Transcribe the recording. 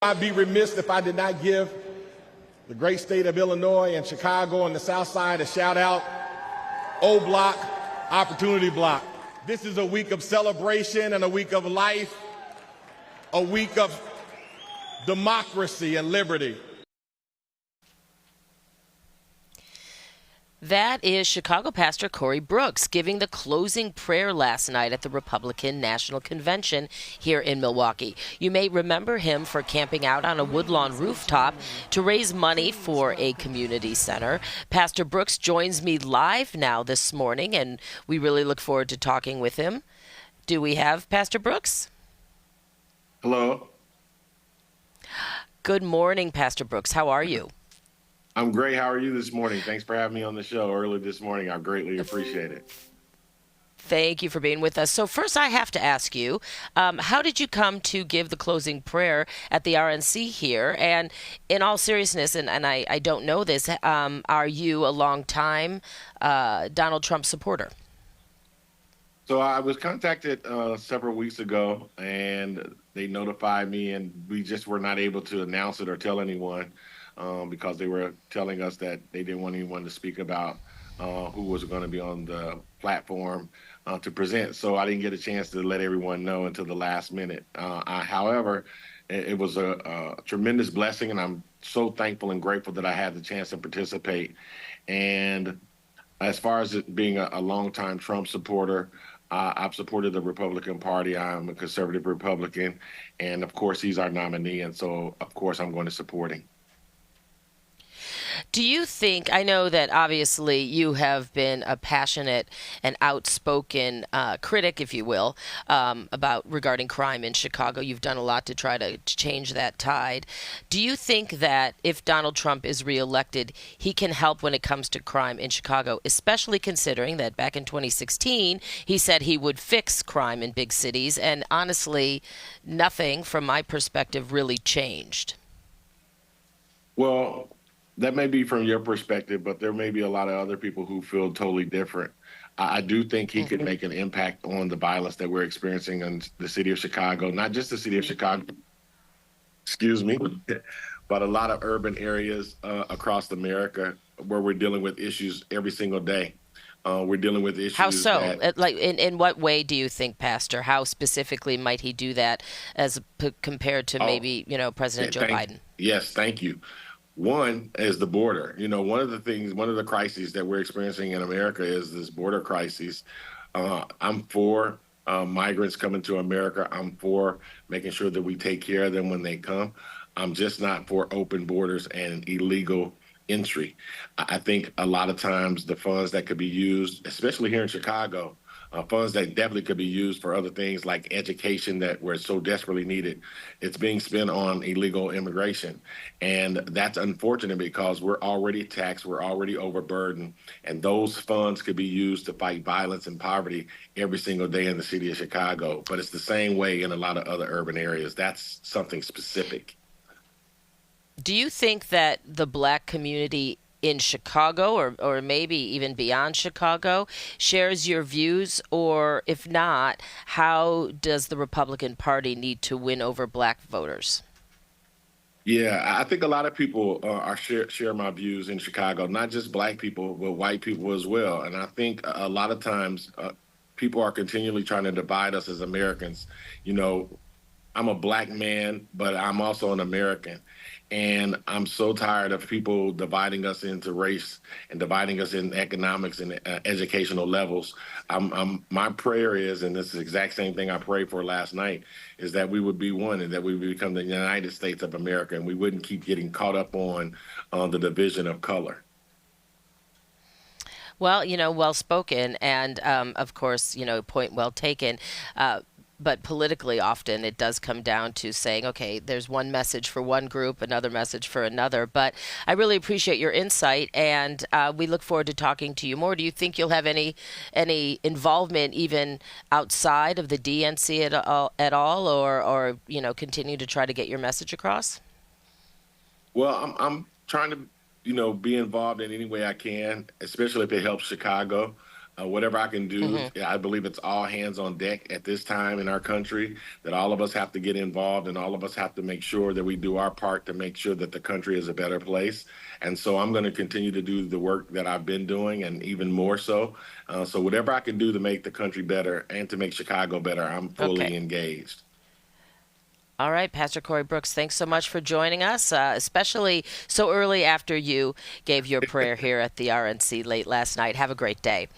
I'd be remiss if I did not give the great state of Illinois and Chicago and the South Side a shout out. O Block, Opportunity Block. This is a week of celebration and a week of life, a week of democracy and liberty. That is Chicago pastor Corey Brooks giving the closing prayer last night at the Republican National Convention here in Milwaukee. You may remember him for camping out on a Woodlawn rooftop to raise money for a community center. Pastor Brooks joins me live now this morning, and we really look forward to talking with him. Do we have Pastor Brooks? Hello. Good morning, Pastor Brooks. How are you? I'm great. How are you this morning? Thanks for having me on the show early this morning. I greatly appreciate it. Thank you for being with us. So first I have to ask you, how did you come to give the closing prayer at the RNC here? And in all seriousness, and I don't know this, are you a longtime Donald Trump supporter? So I was contacted several weeks ago, and they notified me, and we just were not able to announce it or tell anyone. Because they were telling us that they didn't want anyone to speak about who was going to be on the platform to present. So I didn't get a chance to let everyone know until the last minute. However, it was a tremendous blessing, and I'm so thankful and grateful that I had the chance to participate. And as far as it being a longtime Trump supporter, I've supported the Republican Party. I'm a conservative Republican, and of course, he's our nominee, and so of course I'm going to support him. Do you think, I know that obviously you have been a passionate and outspoken critic, if you will, regarding crime in Chicago. You've done a lot to try to change that tide. Do you think that if Donald Trump is reelected, he can help when it comes to crime in Chicago, especially considering that back in 2016, he said he would fix crime in big cities, and honestly, nothing from my perspective really changed? Well, that may be from your perspective, but there may be a lot of other people who feel totally different. I do think he could make an impact on the violence that we're experiencing in the city of Chicago, not just the city of Chicago, excuse me, but a lot of urban areas across America where we're dealing with issues every single day. We're dealing with issues. How so? That, like, in what way do you think, Pastor? How specifically might he do that as compared to maybe, President Joe Biden? Yes, thank you. One is the border. One of the crises that we're experiencing in America is this border crisis. I'm for migrants coming to America. I'm for making sure that we take care of them when they come. I'm just not for open borders and illegal entry. I think a lot of times the funds that could be used, especially here in Chicago, funds that definitely could be used for other things like education that were so desperately needed. It's being spent on illegal immigration. And that's unfortunate because we're already taxed, we're already overburdened, and those funds could be used to fight violence and poverty every single day in the city of Chicago. But it's the same way in a lot of other urban areas. That's something specific. Do you think that the black community in Chicago or maybe even beyond Chicago shares your views? Or if not, how does the Republican Party need to win over black voters? Yeah, I think a lot of people share my views in Chicago, not just black people, but white people as well. And I think a lot of times people are continually trying to divide us as Americans. I'm a black man, but I'm also an American. And I'm so tired of people dividing us into race and dividing us in economics and educational levels. My prayer is, and this is the exact same thing I prayed for last night, is that we would be one and that we would become the United States of America, and we wouldn't keep getting caught up on the division of color. Well, well spoken. And of course, point well taken. But politically, often it does come down to saying, okay, there's one message for one group, another message for another. But I really appreciate your insight, and we look forward to talking to you more. Do you think you'll have any involvement even outside of the DNC at all, or continue to try to get your message across? Well, I'm trying to be involved in any way I can, especially if it helps Chicago. Whatever I can do, I believe it's all hands on deck at this time in our country, that all of us have to get involved and all of us have to make sure that we do our part to make sure that the country is a better place. And so I'm going to continue to do the work that I've been doing and even more so. So whatever I can do to make the country better and to make Chicago better, I'm fully engaged. All right, Pastor Corey Brooks, thanks so much for joining us, especially so early after you gave your prayer here at the RNC late last night. Have a great day.